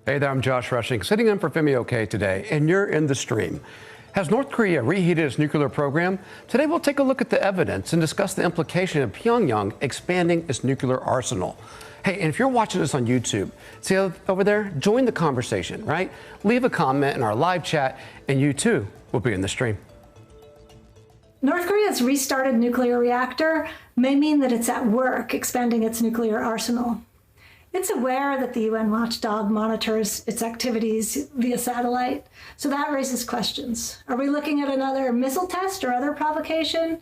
Hey there, I'm Josh Rushing, sitting in for Femi OK today, and you're in the stream. Has North Korea reheated its nuclear program? Today we'll take a look at the evidence and discuss the implication of Pyongyang expanding its nuclear arsenal. Hey, and if you're watching this on YouTube, see over there? Join the conversation, right? Leave a comment in our live chat, and you too will be in the stream. North Korea's restarted nuclear reactor may mean that it's at work expanding its nuclear arsenal. It's aware that the UN watchdog monitors its activities via satellite, so that raises questions. Are we looking at another missile test or other provocation?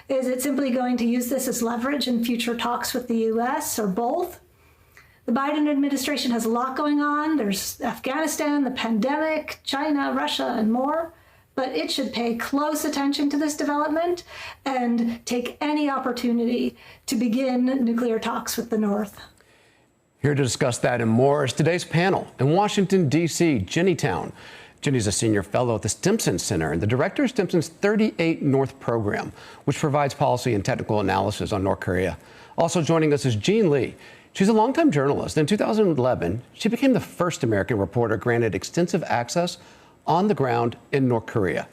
Is it simply going to use this as leverage in future talks with the US, or both? The Biden administration has a lot going on. There's Afghanistan, the pandemic, China, Russia, and more. But it should pay close attention to this development and take any opportunity to begin nuclear talks with the North. Here to discuss that and more is today's panel. In Washington, D.C., Jenny Town. Jenny's a senior fellow at the Stimson Center and the director of Stimson's 38 North program, which provides policy and technical analysis on North Korea. Also joining us is Jean Lee. She's a longtime journalist. In 2011, she became the first American reporter granted extensive access on the ground in North Korea.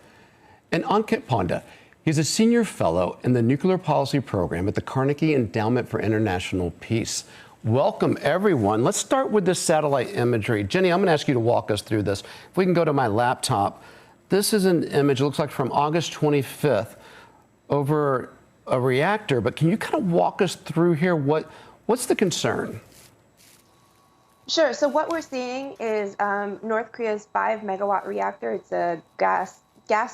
And Ankit Panda, he's a senior fellow in the nuclear policy program at the Carnegie Endowment for International Peace. Welcome, everyone. Let's start with this satellite imagery. Jenny, I'm going to ask you to walk us through this. If we can go to my laptop. This is an image, it looks like from August 25th over a reactor. But can you kind of walk us through here? What's the concern? Sure. So what we're seeing is North Korea's 5-megawatt reactor. It's a gas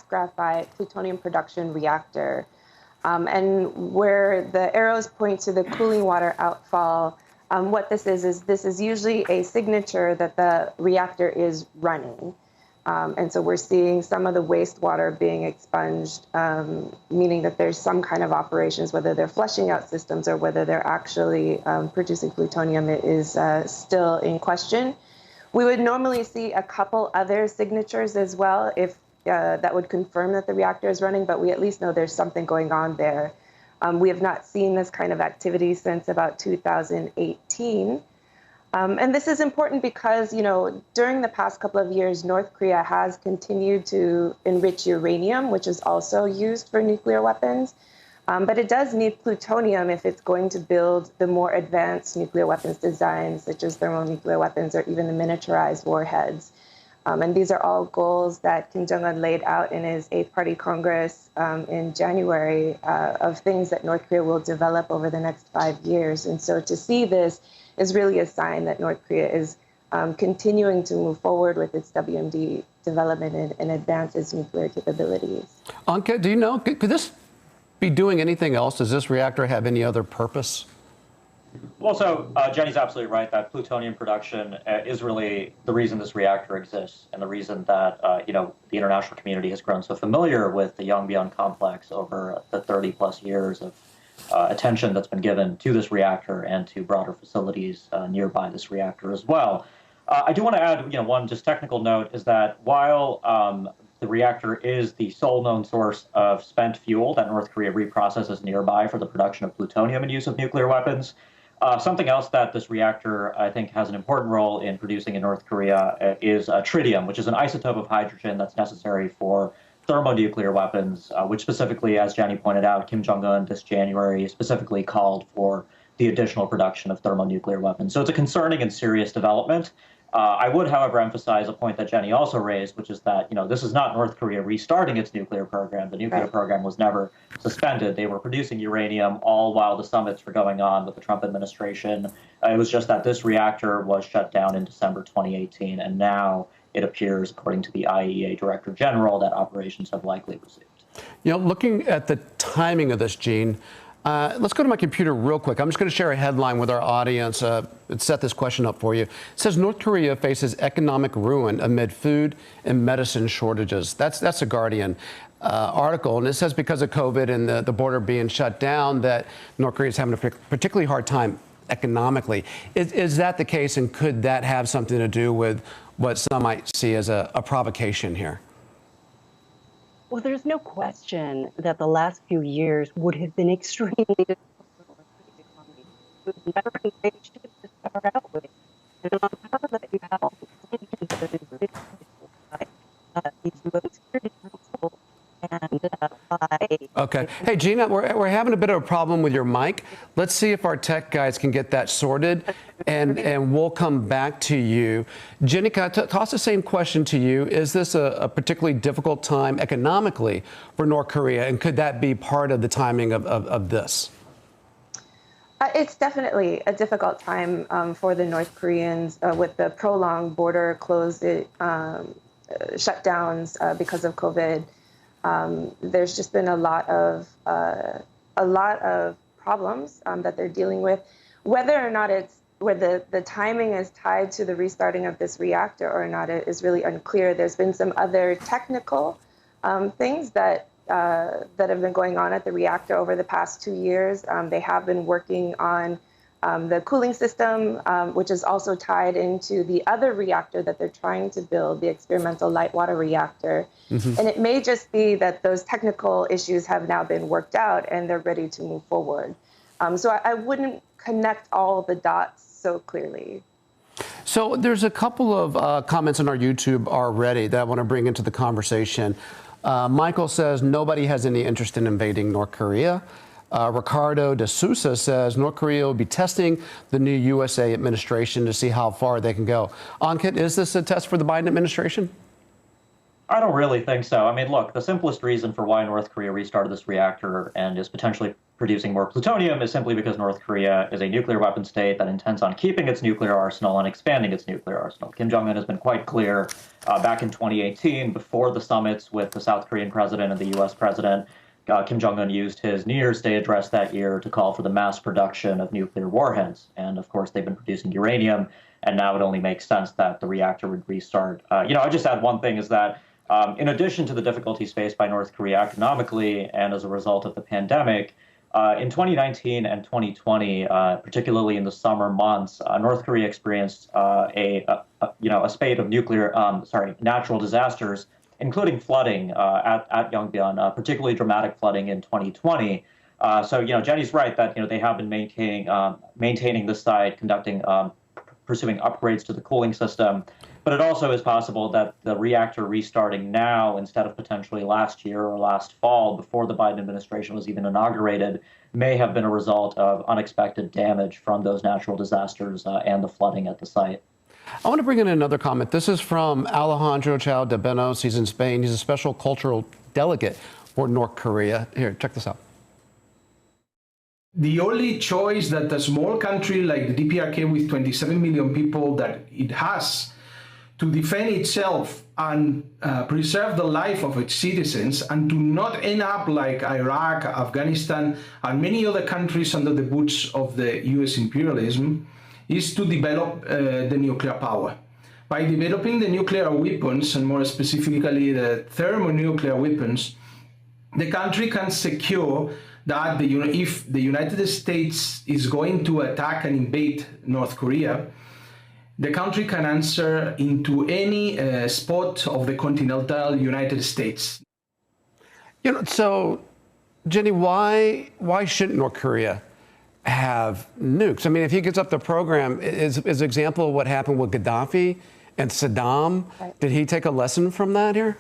graphite plutonium production reactor. And where the arrows point to the cooling water outfall, what this is usually a signature that the reactor is running. And so we're seeing some of the wastewater being expunged, meaning that there's some kind of operations, whether they're flushing out systems or whether they're actually producing plutonium is still in question. We would normally see a couple other signatures as well if that would confirm that the reactor is running, but we at least know there's something going on there. We have not seen this kind of activity since about 2018. And this is important because, during the past couple of years, North Korea has continued to enrich uranium, which is also used for nuclear weapons. But it does need plutonium if it's going to build the more advanced nuclear weapons designs, such as thermonuclear weapons or even the miniaturized warheads. And these are all goals that Kim Jong-un laid out in his 8th-Party Congress in January of things that North Korea will develop over the next 5 years. And so to see this is really a sign that North Korea is continuing to move forward with its WMD development and advance its nuclear capabilities. Ankit, do you know, could this be doing anything else? Does this reactor have any other purpose? Well, so Jenny's absolutely right that plutonium production is really the reason this reactor exists and the reason that, the international community has grown so familiar with the Yongbyon complex over the 30-plus years of attention that's been given to this reactor and to broader facilities nearby this reactor as well. I do want to add, one just technical note is that while the reactor is the sole known source of spent fuel that North Korea reprocesses nearby for the production of plutonium and use of nuclear weapons, something else that this reactor, I think, has an important role in producing in North Korea is tritium, which is an isotope of hydrogen that's necessary for thermonuclear weapons, which specifically, as Jenny pointed out, Kim Jong-un this January specifically called for the additional production of thermonuclear weapons. So it's a concerning and serious development. I would, however, emphasize a point that Jenny also raised, which is that, this is not North Korea restarting its nuclear program. The nuclear program was never suspended. They were producing uranium all while the summits were going on with the Trump administration. It was just that this reactor was shut down in December 2018, and now it appears, according to the IAEA Director General, that operations have likely resumed. Looking at the timing of this, Gene, let's go to my computer real quick. I'm just going to share a headline with our audience and set this question up for you. It says North Korea faces economic ruin amid food and medicine shortages. That's a Guardian article. And it says because of COVID and the border being shut down that North Korea is having a particularly hard time economically. Is that the case? And could that have something to do with what some might see as a provocation here? Well, there's no question that the last few years would have been extremely difficult for the economy. It was never engaged to start out with. And on top of that, you have Okay. Hey, Gina, we're having a bit of a problem with your mic. Let's see if our tech guys can get that sorted, and we'll come back to you. Jenny, can I toss the same question to you? Is this a particularly difficult time economically for North Korea, and could that be part of the timing of this? It's definitely a difficult time for the North Koreans with the prolonged border shutdowns because of COVID. There's just been a lot of problems that they're dealing with. Whether or not the timing is tied to the restarting of this reactor or not, it is really unclear. There's been some other technical things that have been going on at the reactor over the past 2 years. They have been working on the cooling system, which is also tied into the other reactor that they're trying to build, the experimental light water reactor. Mm-hmm. And it may just be that those technical issues have now been worked out and they're ready to move forward. So I wouldn't connect all the dots so clearly. So there's a couple of comments on our YouTube already that I want to bring into the conversation. Michael says nobody has any interest in invading North Korea. Ricardo de Sousa says North Korea will be testing the new USA administration to see how far they can go. Ankit, is this a test for the Biden administration? I don't really think so. I mean, look, the simplest reason for why North Korea restarted this reactor and is potentially producing more plutonium is simply because North Korea is a nuclear weapon state that intends on keeping its nuclear arsenal and expanding its nuclear arsenal. Kim Jong-un has been quite clear back in 2018, before the summits with the South Korean president and the U.S. president. Kim Jong-un used his New Year's Day address that year to call for the mass production of nuclear warheads. And of course, they've been producing uranium, and now it only makes sense that the reactor would restart. I just add one thing is that in addition to the difficulties faced by North Korea economically and as a result of the pandemic, in 2019 and 2020, particularly in the summer months, North Korea experienced a spate of natural disasters, including flooding at Yongbyon, particularly dramatic flooding in 2020. So Jenny's right that they have been maintaining the site, pursuing upgrades to the cooling system. But it also is possible that the reactor restarting now instead of potentially last year or last fall, before the Biden administration was even inaugurated, may have been a result of unexpected damage from those natural disasters and the flooding at the site. I want to bring in another comment. This is from Alejandro Chao de Benos. He's in Spain. He's a special cultural delegate for North Korea. Here, check this out. The only choice that a small country like the DPRK with 27 million people that it has to defend itself and preserve the life of its citizens and to not end up like Iraq, Afghanistan, and many other countries under the boots of the US imperialism is to develop the nuclear power. By developing the nuclear weapons, and more specifically the thermonuclear weapons, the country can secure that if the United States is going to attack and invade North Korea, the country can answer into any spot of the continental United States. So, Jenny, why shouldn't North Korea have nukes? I mean, if he gets up the program, is an example of what happened with Gaddafi and Saddam. Right. Did he take a lesson from that here?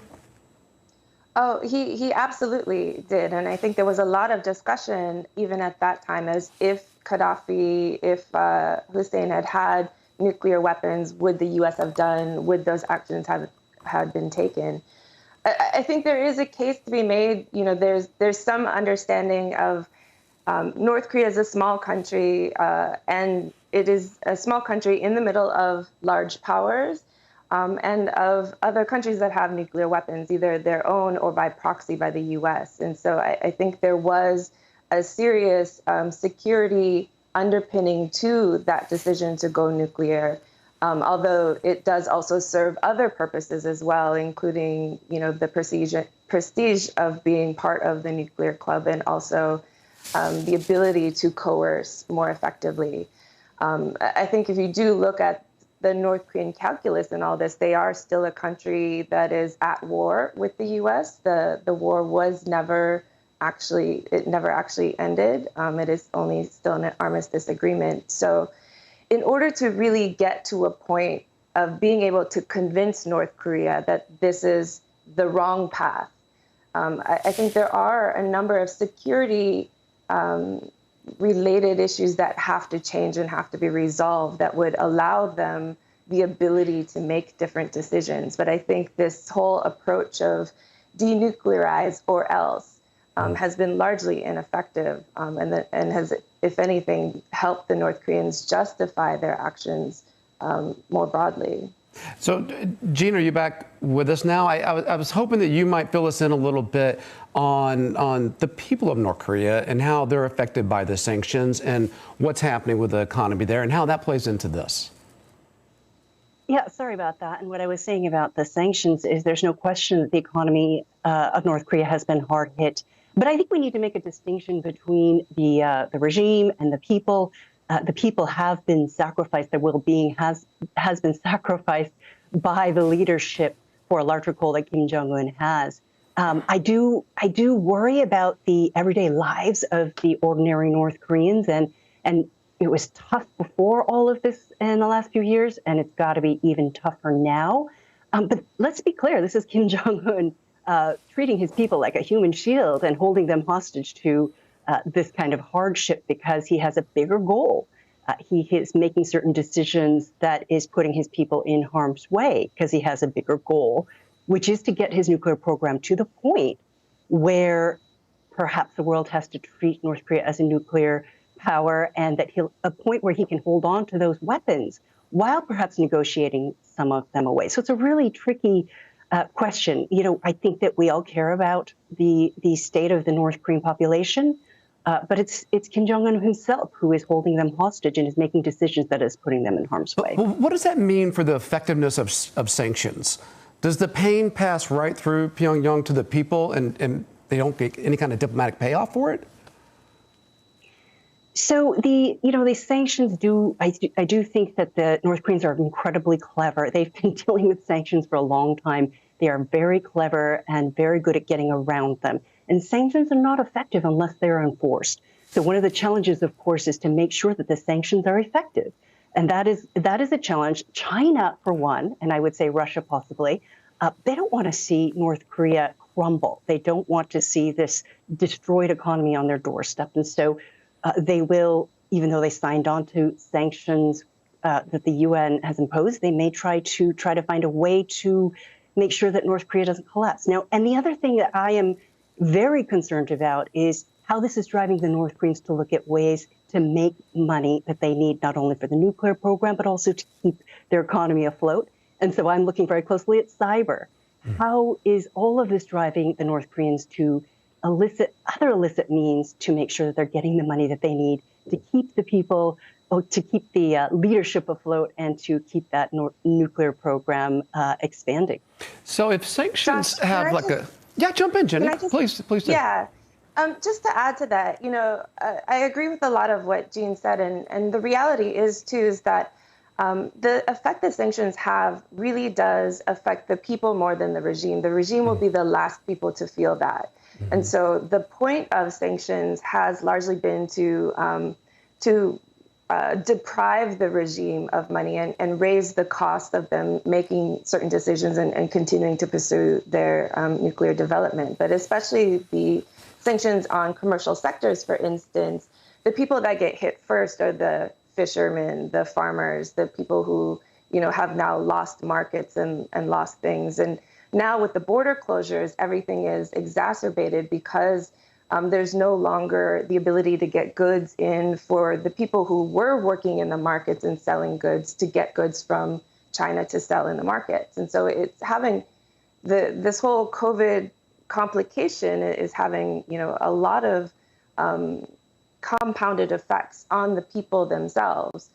Oh, he absolutely did. And I think there was a lot of discussion even at that time as if Gaddafi, if Hussein had nuclear weapons, would the U.S. have done, would those actions have been taken? I think there is a case to be made. There's some understanding of North Korea is a small country, and it is a small country in the middle of large powers and of other countries that have nuclear weapons, either their own or by proxy by the U.S. And so I think there was a serious security underpinning to that decision to go nuclear, although it does also serve other purposes as well, including the prestige of being part of the nuclear club and also the ability to coerce more effectively. I think if you do look at the North Korean calculus in all this, they are still a country that is at war with the U.S. The war was never actually ended. It is only still an armistice agreement. So in order to really get to a point of being able to convince North Korea that this is the wrong path, I think there are a number of security related issues that have to change and have to be resolved that would allow them the ability to make different decisions. But I think this whole approach of denuclearize or else has been largely ineffective and has, if anything, helped the North Koreans justify their actions more broadly. So, Jean, are you back with us now? I was hoping that you might fill us in a little bit on the people of North Korea and how they're affected by the sanctions and what's happening with the economy there and how that plays into this. Yeah, sorry about that. And what I was saying about the sanctions is there's no question that the economy of North Korea has been hard hit. But I think we need to make a distinction between the regime and the people. The people have been sacrificed. Their well-being has been sacrificed by the leadership for a larger goal that Kim Jong-un has. I do worry about the everyday lives of the ordinary North Koreans, and it was tough before all of this in the last few years, and it's got to be even tougher now. But let's be clear: this is Kim Jong-un treating his people like a human shield and holding them hostage to this kind of hardship because he has a bigger goal. He is making certain decisions that is putting his people in harm's way because he has a bigger goal, which is to get his nuclear program to the point where perhaps the world has to treat North Korea as a nuclear power, and that a point where he can hold on to those weapons while perhaps negotiating some of them away. So it's a really tricky question. You know, I think that we all care about the state of the North Korean population, but it's Kim Jong-un himself who is holding them hostage and is making decisions that is putting them in harm's way. But what does that mean for the effectiveness of sanctions? Does the pain pass right through Pyongyang to the people and they don't get any kind of diplomatic payoff for it? So these sanctions I do think that the North Koreans are incredibly clever. They've been dealing with sanctions for a long time. They are very clever and very good at getting around them. And sanctions are not effective unless they're enforced. So one of the challenges, of course, is to make sure that the sanctions are effective. And that is a challenge. China, for one, and I would say Russia possibly, they don't want to see North Korea crumble. They don't want to see this destroyed economy on their doorstep. And so they will, even though they signed on to sanctions that the UN has imposed, they may try to find a way to make sure that North Korea doesn't collapse. Now, and the other thing that I am very concerned about is how this is driving the North Koreans to look at ways to make money that they need, not only for the nuclear program, but also to keep their economy afloat. And so I'm looking very closely at cyber. How is all of this driving the North Koreans to elicit other illicit means to make sure that they're getting the money that they need to keep the people, to keep the leadership afloat, and to keep that nuclear program expanding? So if sanctions Josh, have like yeah, jump in, Jenny. Please do. Yeah. Just to add to that, I agree with a lot of what Jean said, and the reality is that the effect that sanctions have really does affect the people more than the regime. The regime will be the last people to feel that. And so the point of sanctions has largely been to deprive the regime of money and raise the cost of them making certain decisions and continuing to pursue their nuclear development. But especially the sanctions on commercial sectors, for instance, the people that get hit first are the fishermen, the farmers, the people who, have now lost markets and lost things. And now with the border closures, everything is exacerbated because there's no longer the ability to get goods in for the people who were working in the markets and selling goods to get goods from China to sell in the markets. And so it's having this whole COVID complication is having, a lot of compounded effects on the people themselves.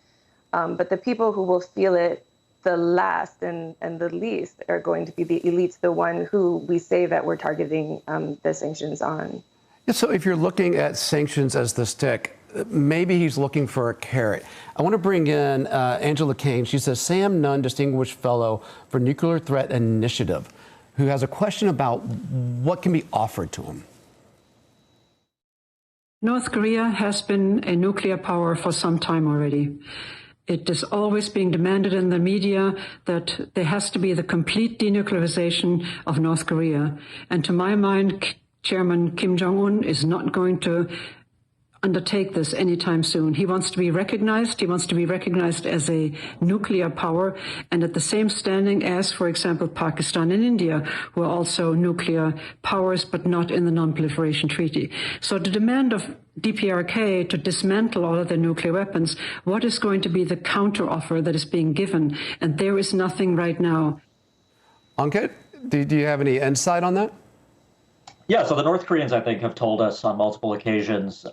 But the people who will feel it the last and the least are going to be the elites, the one who we say that we're targeting the sanctions on. Yeah, so if you're looking at sanctions as the stick, maybe he's looking for a carrot. I want to bring in Angela Kane. She's a Sam Nunn Distinguished Fellow for Nuclear Threat Initiative, who has a question about what can be offered to him. North Korea has been a nuclear power for some time already. It is always being demanded in the media that there has to be the complete denuclearization of North Korea. And to my mind, Chairman Kim Jong-un is not going to undertake this anytime soon. He wants to be recognized. He wants to be recognized as a nuclear power and at the same standing as, for example, Pakistan and India, who are also nuclear powers, but not in the Non-Proliferation Treaty. So the demand of DPRK to dismantle all of their nuclear weapons, what is going to be the counteroffer that is being given? And there is nothing right now. Ankit, do you have any insight on that? Yeah, so the North Koreans, I think, have told us on multiple occasions,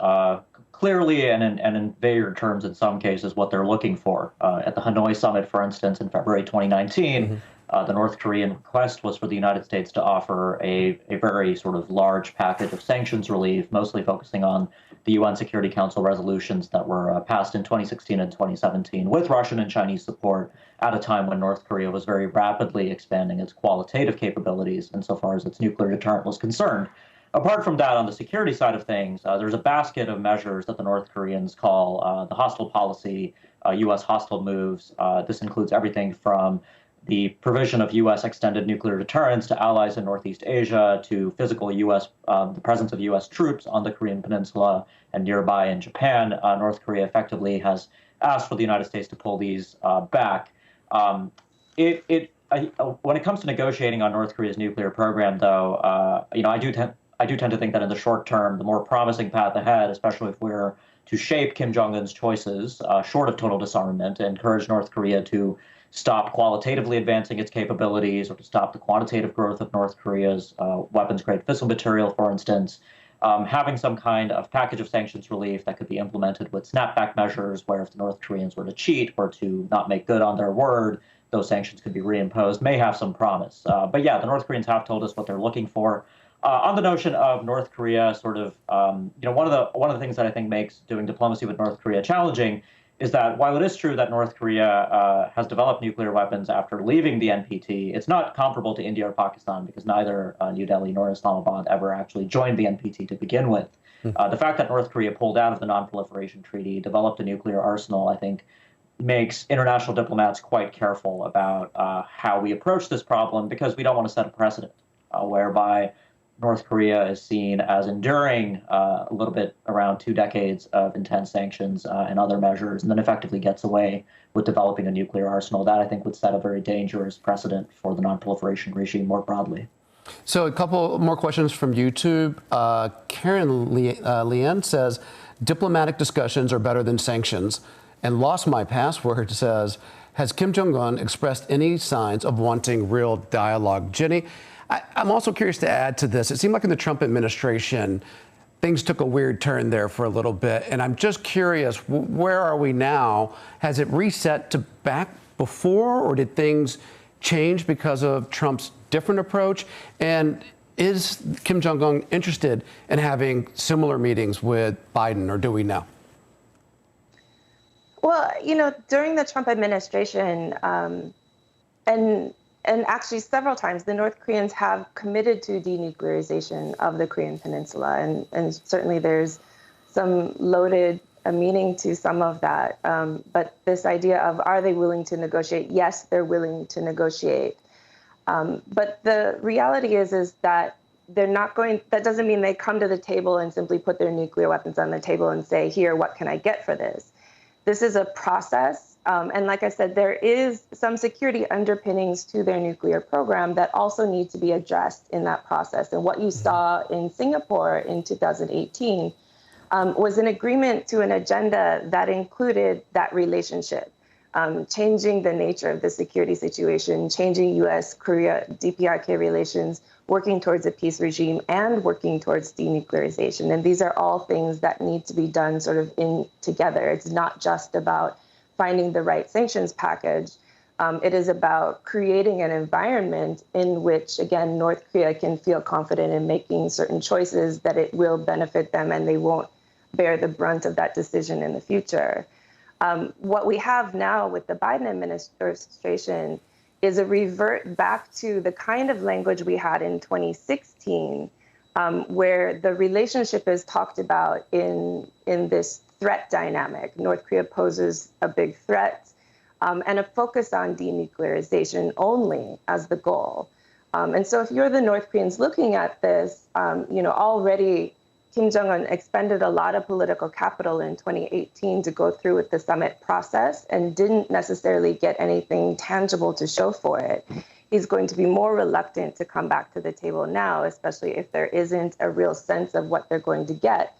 clearly and in vague terms in some cases, what they're looking for. At the Hanoi summit, for instance, in February 2019, the North Korean request was for the United States to offer a very sort of large package of sanctions relief, mostly focusing on the UN Security Council resolutions that were passed in 2016 and 2017 with Russian and Chinese support at a time when North Korea was very rapidly expanding its qualitative capabilities insofar as its nuclear deterrent was concerned. Apart from that, on the security side of things, there's a basket of measures that the North Koreans call the hostile policy, U.S. hostile moves. This includes everything from the provision of U.S. extended nuclear deterrence to allies in Northeast Asia, to physical U.S. The presence of U.S. troops on the Korean Peninsula and nearby in Japan. North Korea effectively has asked for the United States to pull these back. When it comes to negotiating on North Korea's nuclear program, though, I do tend to think that in the short term, the more promising path ahead, especially if we're to shape Kim Jong-un's choices, short of total disarmament, to encourage North Korea to stop qualitatively advancing its capabilities or to stop the quantitative growth of North Korea's weapons-grade fissile material, for instance, having some kind of package of sanctions relief that could be implemented with snapback measures where if the North Koreans were to cheat or to not make good on their word, those sanctions could be reimposed, may have some promise. But yeah, the North Koreans have told us what they're looking for. On the notion of North Korea, sort of, one of the things that I think makes doing diplomacy with North Korea challenging is that while it is true that North Korea has developed nuclear weapons after leaving the NPT, it's not comparable to India or Pakistan because neither New Delhi nor Islamabad ever actually joined the NPT to begin with. The fact that North Korea pulled out of the Non-Proliferation Treaty, developed a nuclear arsenal, I think makes international diplomats quite careful about how we approach this problem because we don't want to set a precedent whereby North Korea is seen as enduring a little bit around 2 decades of intense sanctions and other measures, and then effectively gets away with developing a nuclear arsenal. That, I think, would set a very dangerous precedent for the non-proliferation regime more broadly. So a couple more questions from YouTube. Karen Leanne says, diplomatic discussions are better than sanctions. And Lost My Password says, has Kim Jong-un expressed any signs of wanting real dialogue? Jenny, I'm also curious to add to this. It seemed like in the Trump administration, things took a weird turn there for a little bit. And I'm just curious, where are we now? Has it reset to back before, or did things change because of Trump's different approach? And is Kim Jong-un interested in having similar meetings with Biden, or do we know? Well, during the Trump administration, and actually several times, the North Koreans have committed to denuclearization of the Korean Peninsula. And certainly there's some loaded meaning to some of that. But this idea of, are they willing to negotiate? Yes, they're willing to negotiate. But the reality is that they're not going, that doesn't mean they come to the table and simply put their nuclear weapons on the table and say, here, what can I get for this? This is a process. And like I said, there is some security underpinnings to their nuclear program that also need to be addressed in that process. And what you saw in Singapore in 2018 was an agreement to an agenda that included that relationship, changing the nature of the security situation, changing U.S.-Korea DPRK relations, working towards a peace regime, and working towards denuclearization. And these are all things that need to be done sort of in together. It's not just about finding the right sanctions package. It is about creating an environment in which, again, North Korea can feel confident in making certain choices that it will benefit them and they won't bear the brunt of that decision in the future. What we have now with the Biden administration is a revert back to the kind of language we had in 2016 where the relationship is talked about in this threat dynamic. North Korea poses a big threat, and a focus on denuclearization only as the goal. And so if you're the North Koreans looking at this, already Kim Jong-un expended a lot of political capital in 2018 to go through with the summit process and didn't necessarily get anything tangible to show for it. He's going to be more reluctant to come back to the table now, especially if there isn't a real sense of what they're going to get.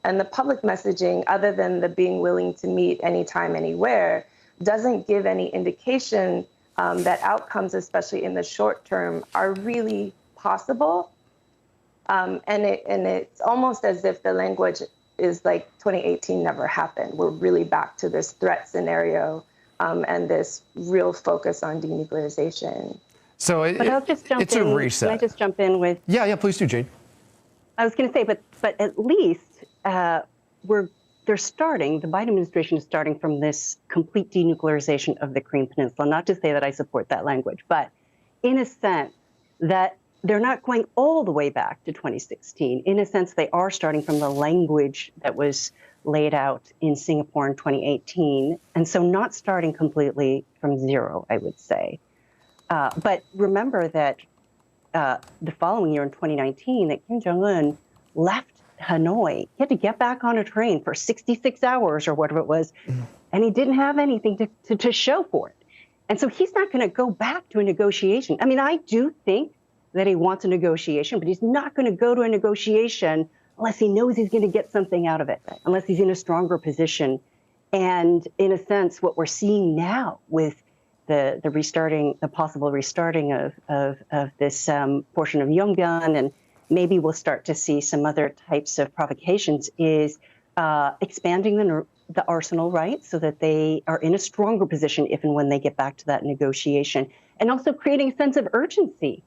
And the public messaging, other than the being willing to meet anytime, anywhere, doesn't give any indication that outcomes, especially in the short term, are really possible. And it's almost as if the language is like 2018 never happened. We're really back to this threat scenario and this real focus on denuclearization. So I'll just jump it's in. a reset. Can I just jump in with? Yeah, please do, Jane. I was going to say, but at least the Biden administration is starting from this complete denuclearization of the Korean Peninsula. Not to say that I support that language, but in a sense that they're not going all the way back to 2016. In a sense, they are starting from the language that was laid out in Singapore in 2018. And so not starting completely from zero, I would say. But remember that the following year in 2019, that Kim Jong-un left Hanoi. He had to get back on a train for 66 hours or whatever it was, and he didn't have anything to show for it. And so he's not going to go back to a negotiation. I mean, I do think that he wants a negotiation, but he's not going to go to a negotiation unless he knows he's going to get something out of it, unless he's in a stronger position. And in a sense, what we're seeing now with the possible restarting of this portion of Yongbyon, and maybe we'll start to see some other types of provocations, is expanding the arsenal, right, so that they are in a stronger position if and when they get back to that negotiation, and also creating a sense of urgency,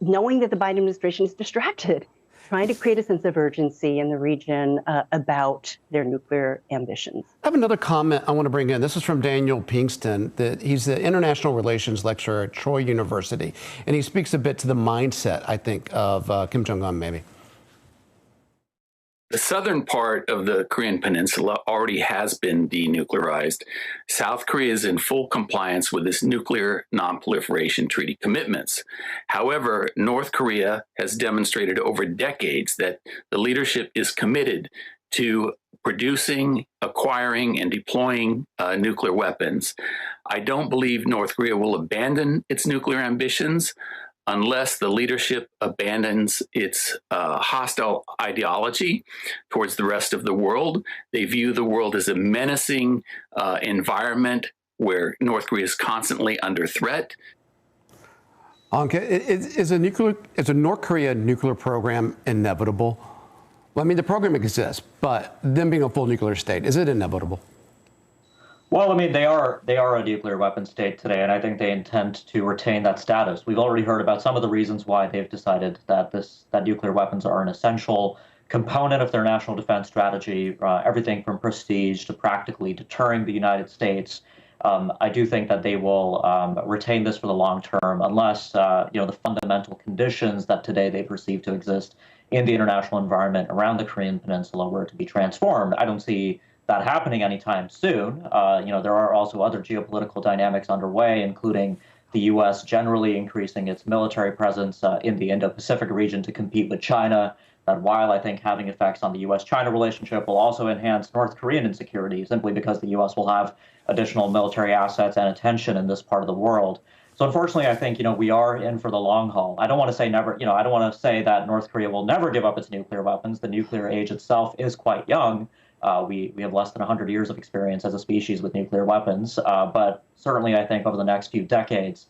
knowing that the Biden administration is distracted, trying to create a sense of urgency in the region about their nuclear ambitions. I have another comment I want to bring in. This is from Daniel Pinkston. He's the international relations lecturer at Troy University, and he speaks a bit to the mindset, I think, of Kim Jong-un, maybe. The southern part of the Korean Peninsula already has been denuclearized. South Korea is in full compliance with its nuclear non-proliferation treaty commitments. However, North Korea has demonstrated over decades that the leadership is committed to producing, acquiring, and deploying nuclear weapons. I don't believe North Korea will abandon its nuclear ambitions unless the leadership abandons its hostile ideology towards the rest of the world. They view the world as a menacing environment where North Korea is constantly under threat. Anke, is a North Korea nuclear program inevitable? Well, I mean, the program exists, but them being a full nuclear state, is it inevitable? Well, I mean, they are a nuclear weapon state today, and I think they intend to retain that status. We've already heard about some of the reasons why they've decided that nuclear weapons are an essential component of their national defense strategy, everything from prestige to practically deterring the United States. I do think that they will retain this for the long term, unless the fundamental conditions that today they perceive to exist in the international environment around the Korean Peninsula were to be transformed. I don't see that happening anytime soon. There are also other geopolitical dynamics underway, including the U.S. generally increasing its military presence in the Indo-Pacific region to compete with China. That while I think having effects on the U.S.-China relationship will also enhance North Korean insecurity, simply because the U.S. will have additional military assets and attention in this part of the world. So unfortunately, I think, we are in for the long haul. I don't want to say never, I don't want to say that North Korea will never give up its nuclear weapons. The nuclear age itself is quite young. We have less than 100 years of experience as a species with nuclear weapons. But certainly, I think over the next few decades,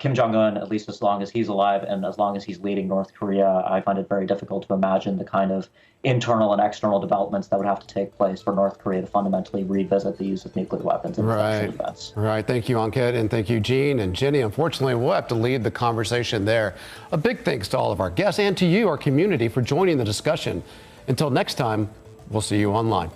Kim Jong-un, at least as long as he's alive and as long as he's leading North Korea, I find it very difficult to imagine the kind of internal and external developments that would have to take place for North Korea to fundamentally revisit the use of nuclear weapons in national defense. Right. Thank you, Ankit, and thank you, Gene and Jenny. Unfortunately, we'll have to leave the conversation there. A big thanks to all of our guests and to you, our community, for joining the discussion. Until next time, we'll see you online.